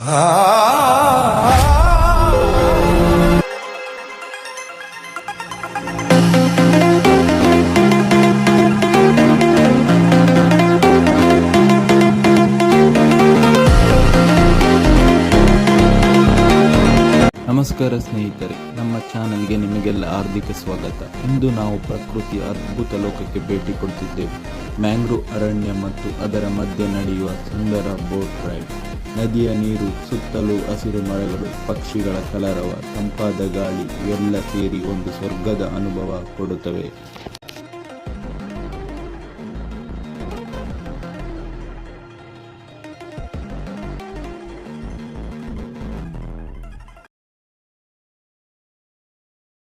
ನಮಸ್ಕಾರ ಸ್ನೇಹಿತರೆ, ನಮ್ಮ ಚಾನಲ್ಗೆ ನಿಮಗೆಲ್ಲ ಹಾರ್ದಿಕ ಸ್ವಾಗತ. ಇಂದು ನಾವು ಪ್ರಕೃತಿಯ ಅದ್ಭುತ ಲೋಕಕ್ಕೆ ಭೇಟಿ ಕೊಡ್ತಿದ್ದೇವೆ. ಮ್ಯಾಂಗ್ರೋವ್ ಅರಣ್ಯ ಮತ್ತು ಅದರ ಮಧ್ಯೆ ನಡೆಯುವ ಸುಂದರ ಬೋಟ್ ರೈಡ್. ನದಿಯ ನೀರು, ಸುತ್ತಲೂ ಹಸಿರು ಮರಗಳು, ಪಕ್ಷಿಗಳ ಕಲರವ, ತಂಪಾದ ಗಾಳಿ ಇವೆಲ್ಲ ಸೇರಿ ಒಂದು ಸ್ವರ್ಗದ ಅನುಭವ ಕೊಡುತ್ತವೆ.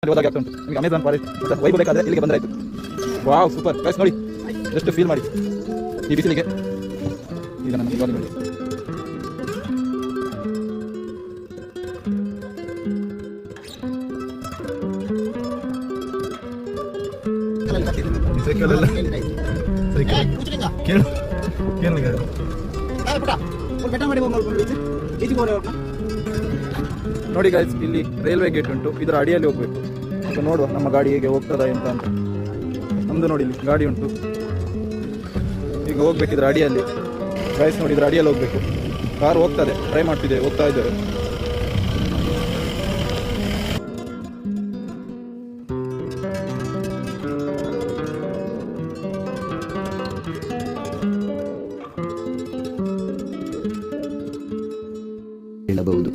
ನಿಮಗೆ ಅಮೆಜಾನ್ ಫಾರೆಸ್ಟ್ ವೈಬ್ ಬೇಕಾದ್ರೆ ಇಲ್ಲಿಗೆ ಬಂದಾಯ್ತು. ವಾವ್, ಸೂಪರ್ ಗೈಸ್, ನೋಡಿ ಜಸ್ಟ್ ಫೀಲ್ ಮಾಡಿ ಈ ಬಿಸಿಲಿಗೆ. ಈಗ ನಮ್ಮ ನೋಡಿ ನೋಡಿ ಗೈಸ್, ಇಲ್ಲಿ ರೈಲ್ವೆ ಗೇಟ್ ಉಂಟು, ಇದರ ಅಡಿಯಲ್ಲಿ ಹೋಗ್ಬೇಕು. ಮತ್ತು ನೋಡುವ ನಮ್ಮ ಗಾಡಿ ಹೇಗೆ ಹೋಗ್ತದ ಅಂತ. ನಮ್ದು ನೋಡಿ ಇಲ್ಲಿ ಗಾಡಿ ಉಂಟು, ಈಗ ಹೋಗ್ಬೇಕು ಇದರ ಅಡಿಯಲ್ಲಿ. ಗೈಸ್ ನೋಡಿ, ಇದರ ಅಡಿಯಲ್ಲಿ ಹೋಗ್ಬೇಕು. ಕಾರ್ ಹೋಗ್ತದೆ, ಟ್ರೈ ಮಾಡ್ತಿದೆ, ಹೋಗ್ತಾ ಇದ್ದೇವೆ. ಹೇಳಬಹುದು.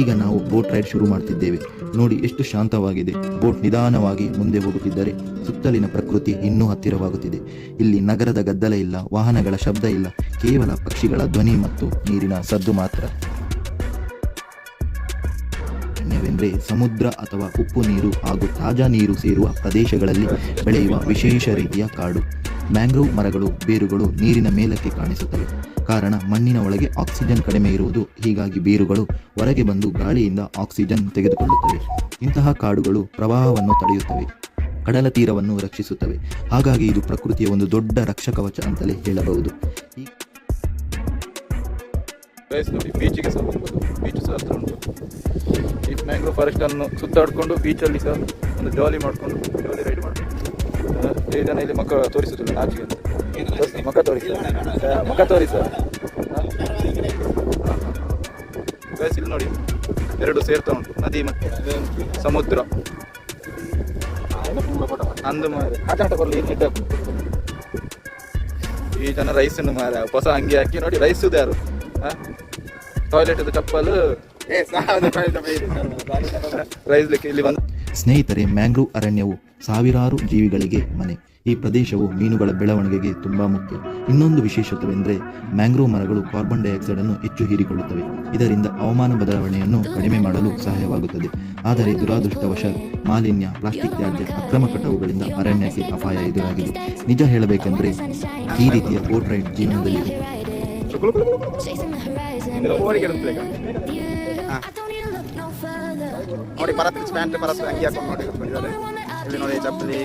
ಈಗ ನಾವು ಬೋಟ್ ರೈಡ್ ಶುರು ಮಾಡ್ತಿದ್ದೇವೆ. ನೋಡಿ ಎಷ್ಟು ಶಾಂತವಾಗಿದೆ. ಬೋಟ್ ನಿಧಾನವಾಗಿ ಮುಂದೆ ಹೋಗುತ್ತಿದ್ದರೆ ಸುತ್ತಲಿನ ಪ್ರಕೃತಿ ಇನ್ನೂ ಹತ್ತಿರವಾಗುತ್ತಿದೆ. ಇಲ್ಲಿ ನಗರದ ಗದ್ದಲ ಇಲ್ಲ, ವಾಹನಗಳ ಶಬ್ದ ಇಲ್ಲ, ಕೇವಲ ಪಕ್ಷಿಗಳ ಧ್ವನಿ ಮತ್ತು ನೀರಿನ ಸದ್ದು ಮಾತ್ರ. ಅರಣ್ಯವೆಂದರೆ ಸಮುದ್ರ ಅಥವಾ ಉಪ್ಪು ನೀರು ಹಾಗೂ ತಾಜಾ ನೀರು ಸೇರುವ ಪ್ರದೇಶಗಳಲ್ಲಿ ಬೆಳೆಯುವ ವಿಶೇಷ ರೀತಿಯ ಕಾಡು. ಮ್ಯಾಂಗ್ರೋವ್ ಮರಗಳು ಬೇರುಗಳು ನೀರಿನ ಮೇಲಕ್ಕೆ ಕಾಣಿಸುತ್ತವೆ. ಕಾರಣ ಮಣ್ಣಿನ ಒಳಗೆ ಆಕ್ಸಿಜನ್ ಕಡಿಮೆ ಇರುವುದು. ಹೀಗಾಗಿ ಬೇರುಗಳು ಹೊರಗೆ ಬಂದು ಗಾಳಿಯಿಂದ ಆಕ್ಸಿಜನ್ ತೆಗೆದುಕೊಳ್ಳುತ್ತವೆ. ಇಂತಹ ಕಾಡುಗಳು ಪ್ರವಾಹವನ್ನು ತಡೆಯುತ್ತವೆ, ಕಡಲ ತೀರವನ್ನು ರಕ್ಷಿಸುತ್ತವೆ. ಹಾಗಾಗಿ ಇದು ಪ್ರಕೃತಿಯ ಒಂದು ದೊಡ್ಡ ರಕ್ಷಕವಚ ಅಂತಲೇ ಹೇಳಬಹುದು. ಬೀಚಿಗೆ ಸಹ ಹೋಗ್ಬೋದು, ಬೀಚ್ ಸಹ ಹತ್ರ ಉಂಟು. ಈ ಮ್ಯಾಂಗ್ರೋವ್ ಫಾರೆಸ್ಟ್ ಅನ್ನು ಸುತ್ತಾಡಿಕೊಂಡು ಬೀಚಲ್ಲಿ ಸಹ ಒಂದು ಜಾಲಿ ಮಾಡಿಕೊಂಡು ಜಾಲಿ ರೈಡ್ ಮಾಡಬೇಕು. ಜನ ಇಲ್ಲಿ ಮಕ್ಕ ತೋರಿಸುತ್ತಿಲ್ಲ, ನಾಚಿಗೆ ಅಂತ ಮಕ್ಕ ತೋರಿಸ. ಇಲ್ಲಿ ನೋಡಿ, ಎರಡು ಸೇರ್ತಾ ಉಂಟು, ನದಿ ಮತ್ತು ಸಮುದ್ರ. ಅಂದು ಆಟ ಬರಲಿ ಈ ಜನ ರೈಸನ್ನು ಹೊಸ ಅಂಗಿ ಹಾಕಿ ನೋಡಿ, ರೈಸುದು ಯಾರು? ಟಾಯ್ಲೆಟ್ ಚಪ್ಪಲ್ ರೈಸ್ಲಿಕ್ಕೆ ಇಲ್ಲಿ ಬಂದು. ಸ್ನೇಹಿತರೆ, ಮ್ಯಾಂಗ್ರೋವ್ ಅರಣ್ಯವು ಸಾವಿರಾರು ಜೀವಿಗಳಿಗೆ ಮನೆ. ಈ ಪ್ರದೇಶವು ಮೀನುಗಳ ಬೆಳವಣಿಗೆಗೆ ತುಂಬಾ ಮುಖ್ಯ. ಇನ್ನೊಂದು ವಿಶೇಷತೆವೆಂದರೆ ಮ್ಯಾಂಗ್ರೋವ್ ಮರಗಳು ಕಾರ್ಬನ್ ಡೈಆಕ್ಸೈಡ್ ಅನ್ನು ಹೆಚ್ಚು ಹೀರಿಕೊಳ್ಳುತ್ತವೆ. ಇದರಿಂದ ಹವಾಮಾನ ಬದಲಾವಣೆಯನ್ನು ಕಡಿಮೆ ಮಾಡಲು ಸಹಾಯವಾಗುತ್ತದೆ. ಆದರೆ ದುರಾದೃಷ್ಟವಶಾತ್ ಮಾಲಿನ್ಯ, ಪ್ಲಾಸ್ಟಿಕ್ ತ್ಯಾಜ್ಯ, ಅಕ್ರಮ ಕಟಾವುಗಳಿಂದ ಅರಣ್ಯಕ್ಕೆ ಅಪಾಯ ಎದುರಾಗಿದೆ. ನಿಜ ಹೇಳಬೇಕೆಂದರೆ ಈ ರೀತಿಯ ಬೋಟ್ ರೈಡ್ ಜೀವನದಲ್ಲಿ ನೋಡಿ, ಪರತ್ ಪ್ಯಾಂಟ್ ಪರತ್ ಅಂಗಿ ಹಾಕೊಂಡು ನೋಡಿ ಕೂತ್ಕೊಂಡಿದ್ದಾರೆ. ಇಲ್ಲಿ ನೋಡಿ ಚಪ್ಪಲಿ.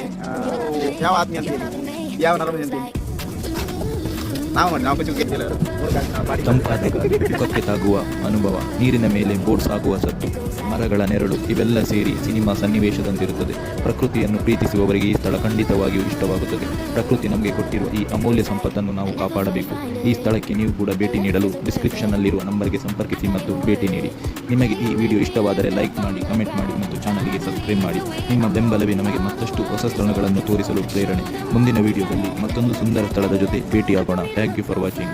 ಯಾವ ಆತ್ಮೀಯ ಅಂತೀನಿ, ಯಾವ ನರಮ ಅಂತೀನಿ ನಾವು ನೋಡಿ, ನಾವು ಕುಚ್ಚಿಲ್ಲ. ತಂಪಾದ ಮುಖಕ್ಕೆ ತಾಗುವ ಅನುಭವ, ನೀರಿನ ಮೇಲೆ ಬೋಟ್ ಸಾಗುವ ಸದ್ದು, ಮರಗಳ ನೆರಳು ಇವೆಲ್ಲ ಸೇರಿ ಸಿನಿಮಾ ಸನ್ನಿವೇಶದಂತಿರುತ್ತದೆ. ಪ್ರಕೃತಿಯನ್ನು ಪ್ರೀತಿಸುವವರಿಗೆ ಈ ಸ್ಥಳ ಖಂಡಿತವಾಗಿಯೂ ಇಷ್ಟವಾಗುತ್ತದೆ. ಪ್ರಕೃತಿ ನಮಗೆ ಕೊಟ್ಟಿರುವ ಈ ಅಮೂಲ್ಯ ಸಂಪತ್ತನ್ನು ನಾವು ಕಾಪಾಡಬೇಕು. ಈ ಸ್ಥಳಕ್ಕೆ ನೀವು ಕೂಡ ಭೇಟಿ ನೀಡಲು ಡಿಸ್ಕ್ರಿಪ್ಷನ್ನಲ್ಲಿರುವ ನಂಬರ್ಗೆ ಸಂಪರ್ಕಿಸಿ ಮತ್ತು ಭೇಟಿ ನೀಡಿ. ನಿಮಗೆ ಈ ವಿಡಿಯೋ ಇಷ್ಟವಾದರೆ ಲೈಕ್ ಮಾಡಿ, ಕಮೆಂಟ್ ಮಾಡಿ ಮತ್ತು ಚಾನಲ್ಗೆ ಸಬ್ಸ್ಕ್ರೈಬ್ ಮಾಡಿ. ನಿಮ್ಮ ಬೆಂಬಲವೇ ನಮಗೆ ಮತ್ತಷ್ಟು ಹೊಸ ಸ್ಥಳಗಳನ್ನು ತೋರಿಸಲು ಪ್ರೇರಣೆ. ಮುಂದಿನ ವಿಡಿಯೋದಲ್ಲಿ ಮತ್ತೊಂದು ಸುಂದರ ಸ್ಥಳದ ಜೊತೆ ಭೇಟಿಯಾಗೋಣ. Thank you for watching.